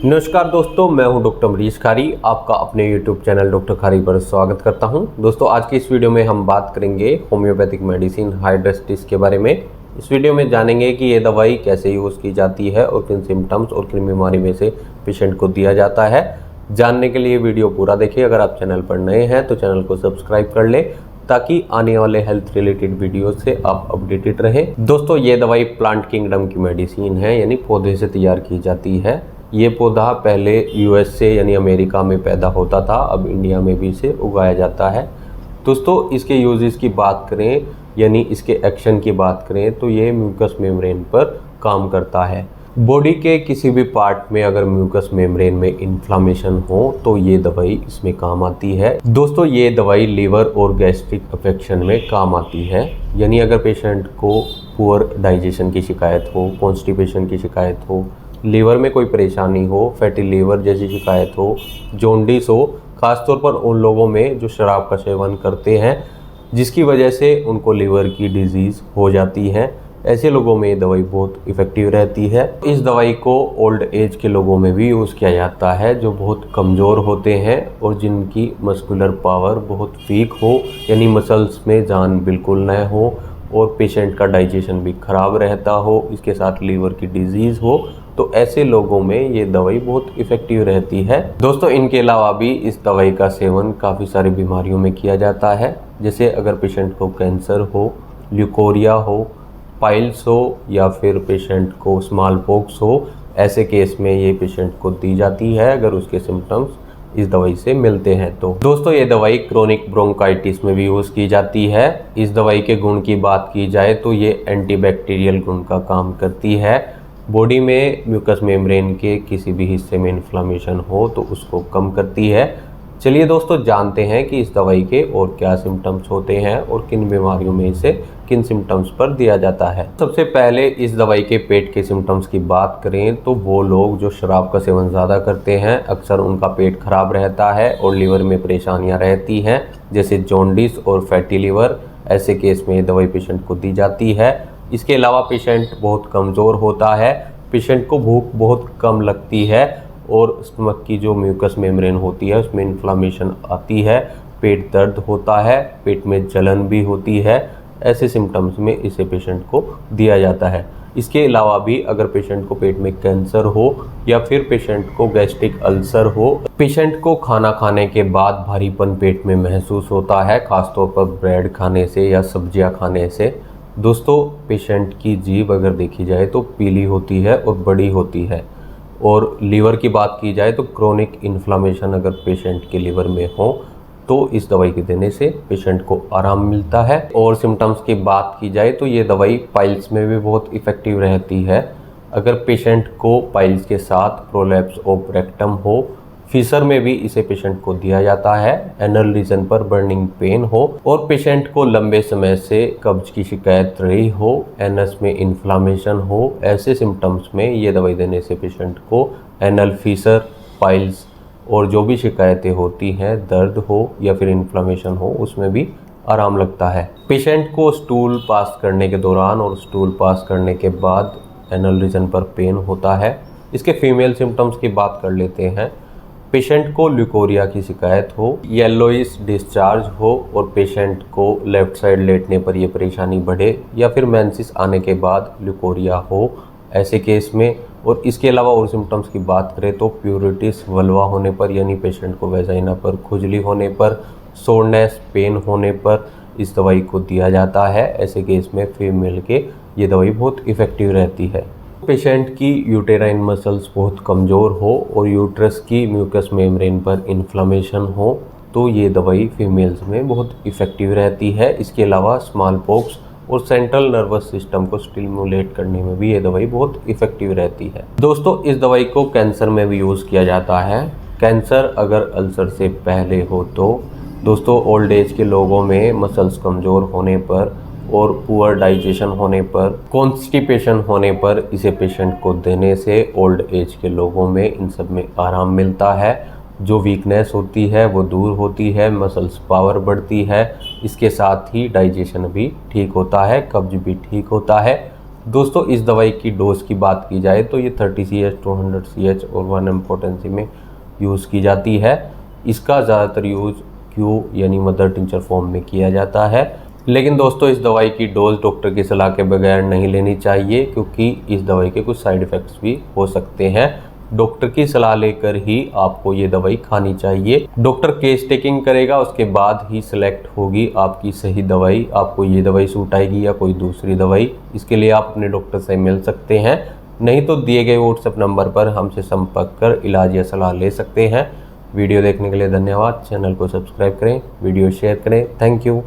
नमस्कार दोस्तों, मैं हूं डॉक्टर मरीज खारी। आपका अपने YouTube चैनल डॉक्टर खारी पर स्वागत करता हूं। दोस्तों, आज की इस वीडियो में हम बात करेंगे होम्योपैथिक मेडिसिन हाइड्रेस्टिस के बारे में। इस वीडियो में जानेंगे कि ये दवाई कैसे यूज़ की जाती है और किन सिम्टम्स और किन बीमारी में से पेशेंट को दिया जाता है। जानने के लिए वीडियो पूरा देखिए। अगर आप चैनल पर नए हैं तो चैनल को सब्सक्राइब कर लें ताकि आने वाले हेल्थ रिलेटेड वीडियो से आप अपडेटेड रहें। दोस्तों, ये दवाई प्लांट किंगडम की मेडिसिन है, यानी पौधे से तैयार की जाती है। ये पौधा पहले यूएस से यानी अमेरिका में पैदा होता था, अब इंडिया में भी इसे उगाया जाता है। दोस्तों, इसके यूजेस की बात करें यानी इसके एक्शन की बात करें तो ये म्यूकस मेम्ब्रेन पर काम करता है। बॉडी के किसी भी पार्ट में अगर म्यूकस मेम्ब्रेन में इन्फ्लामेशन हो तो ये दवाई इसमें काम आती है। दोस्तों, ये दवाई लीवर और गैस्ट्रिक अफेक्शन में काम आती है, यानी अगर पेशेंट को पुअर डाइजेशन की शिकायत हो, कॉन्स्टिपेशन की शिकायत हो, लीवर में कोई परेशानी हो, फैटी लीवर जैसी शिकायत हो, जॉन्डिस हो, खासतौर पर उन लोगों में जो शराब का सेवन करते हैं जिसकी वजह से उनको लीवर की डिजीज़ हो जाती है, ऐसे लोगों में ये दवाई बहुत इफ़ेक्टिव रहती है। इस दवाई को ओल्ड एज के लोगों में भी यूज़ किया जाता है जो बहुत कमज़ोर होते हैं और जिनकी मस्कुलर पावर बहुत वीक हो, यानी मसल्स में जान बिल्कुल न हो और पेशेंट का डाइजेशन भी ख़राब रहता हो, इसके साथ लीवर की डिजीज़ हो, तो ऐसे लोगों में ये दवाई बहुत इफ़ेक्टिव रहती है। दोस्तों, इनके अलावा भी इस दवाई का सेवन काफ़ी सारी बीमारियों में किया जाता है, जैसे अगर पेशेंट को कैंसर हो, ल्यूकोरिया हो, पाइल्स हो या फिर पेशेंट को स्मॉल पॉक्स हो, ऐसे केस में ये पेशेंट को दी जाती है अगर उसके सिम्टम्स इस दवाई से मिलते हैं तो। दोस्तों, ये दवाई क्रोनिक ब्रोंकाइटिस में भी यूज़ की जाती है। इस दवाई के गुण की बात की जाए तो ये एंटीबैक्टीरियल गुण का काम करती है। बॉडी में म्यूकस मेम्ब्रेन के किसी भी हिस्से में इन्फ्लामेशन हो तो उसको कम करती है। चलिए दोस्तों, जानते हैं कि इस दवाई के और क्या सिम्टम्स होते हैं और किन बीमारियों में इसे किन सिम्टम्स पर दिया जाता है। सबसे पहले इस दवाई के पेट के सिम्टम्स की बात करें तो वो लोग जो शराब का सेवन ज़्यादा करते हैं अक्सर उनका पेट खराब रहता है और लीवर में परेशानियां रहती हैं, जैसे जॉन्डिस और फैटी लीवर। ऐसे केस में ये दवाई पेशेंट को दी जाती है। इसके अलावा पेशेंट बहुत कमज़ोर होता है, पेशेंट को भूख बहुत कम लगती है और स्टमक की जो म्यूकस मेम्ब्रेन होती है उसमें इन्फ्लामेशन आती है, पेट दर्द होता है, पेट में जलन भी होती है। ऐसे सिम्टम्स में इसे पेशेंट को दिया जाता है। इसके अलावा भी अगर पेशेंट को पेट में कैंसर हो या फिर पेशेंट को गैस्ट्रिक अल्सर हो, पेशेंट को खाना खाने के बाद भारीपन पेट में महसूस होता है, खासतौर पर ब्रेड खाने से या सब्जियां खाने से। दोस्तों, पेशेंट की जीभ अगर देखी जाए तो पीली होती है और बड़ी होती है। और लीवर की बात की जाए तो क्रोनिक इन्फ्लामेशन अगर पेशेंट के लीवर में हो तो इस दवाई के देने से पेशेंट को आराम मिलता है। और सिम्टम्स की बात की जाए तो ये दवाई पाइल्स में भी बहुत इफ़ेक्टिव रहती है। अगर पेशेंट को पाइल्स के साथ प्रोलैप्स ऑफ रेक्टम हो, फीसर में भी इसे पेशेंट को दिया जाता है, एनल रीजन पर बर्निंग पेन हो और पेशेंट को लंबे समय से कब्ज की शिकायत रही हो, एनस में इन्फ्लामेशन हो, ऐसे सिम्टम्स में ये दवाई देने से पेशेंट को एनल फीसर, पाइल्स और जो भी शिकायतें होती हैं, दर्द हो या फिर इन्फ्लामेशन हो, उसमें भी आराम लगता है। पेशेंट को स्टूल पास करने के दौरान और स्टूल पास करने के बाद एनल रीजन पर पेन होता है। इसके फीमेल सिम्टम्स की बात कर लेते हैं। पेशेंट को ल्यूकोरिया की शिकायत हो, येलोइश डिस्चार्ज हो और पेशेंट को लेफ़्ट साइड लेटने पर यह परेशानी बढ़े या फिर मेंसेस आने के बाद ल्यूकोरिया हो, ऐसे केस में। और इसके अलावा और सिम्टम्स की बात करें तो प्यूरिटिस वल्वा होने पर, यानी पेशेंट को वेजाइना पर खुजली होने पर, सोरनेस पेन होने पर इस दवाई को दिया जाता है। ऐसे केस में फीमेल के ये दवाई बहुत इफ़ेक्टिव रहती है। पेशेंट की यूटेराइन मसल्स बहुत कमज़ोर हो और यूट्रस की म्यूकस मेम्ब्रेन पर इन्फ्लामेशन हो तो ये दवाई फीमेल्स में बहुत इफ़ेक्टिव रहती है। इसके अलावा स्मॉल पॉक्स और सेंट्रल नर्वस सिस्टम को स्टिमुलेट करने में भी ये दवाई बहुत इफ़ेक्टिव रहती है। दोस्तों, इस दवाई को कैंसर में भी यूज़ किया जाता है। कैंसर अगर अल्सर से पहले हो तो दोस्तों, ओल्ड एज के लोगों में मसल्स कमज़ोर होने पर और पुअर डाइजेशन होने पर, कॉन्स्टिपेशन होने पर इसे पेशेंट को देने से ओल्ड एज के लोगों में इन सब में आराम मिलता है। जो वीकनेस होती है वो दूर होती है, मसल्स पावर बढ़ती है, इसके साथ ही डाइजेशन भी ठीक होता है, कब्ज भी ठीक होता है। दोस्तों इस दवाई की डोज की बात की जाए तो ये 30 CH 200 CH और 1 mg पोटेंसी में यूज़ की जाती है। इसका ज़्यादातर यूज़ क्यू यानी मदर टिंचर फॉर्म में किया जाता है। लेकिन दोस्तों इस दवाई की डोज डॉक्टर की सलाह के बगैर नहीं लेनी चाहिए, क्योंकि इस दवाई के कुछ साइड इफ़ेक्ट्स भी हो सकते हैं। डॉक्टर की सलाह लेकर ही आपको ये दवाई खानी चाहिए। डॉक्टर केस टेकिंग करेगा, उसके बाद ही सिलेक्ट होगी आपकी सही दवाई। आपको ये दवाई सूट आएगी या कोई दूसरी दवाई, इसके लिए आप अपने डॉक्टर से मिल सकते हैं। नहीं तो दिए गए व्हाट्सएप नंबर पर हमसे संपर्क कर इलाज या सलाह ले सकते हैं। वीडियो देखने के लिए धन्यवाद। चैनल को सब्सक्राइब करें, वीडियो शेयर करें। Thank you.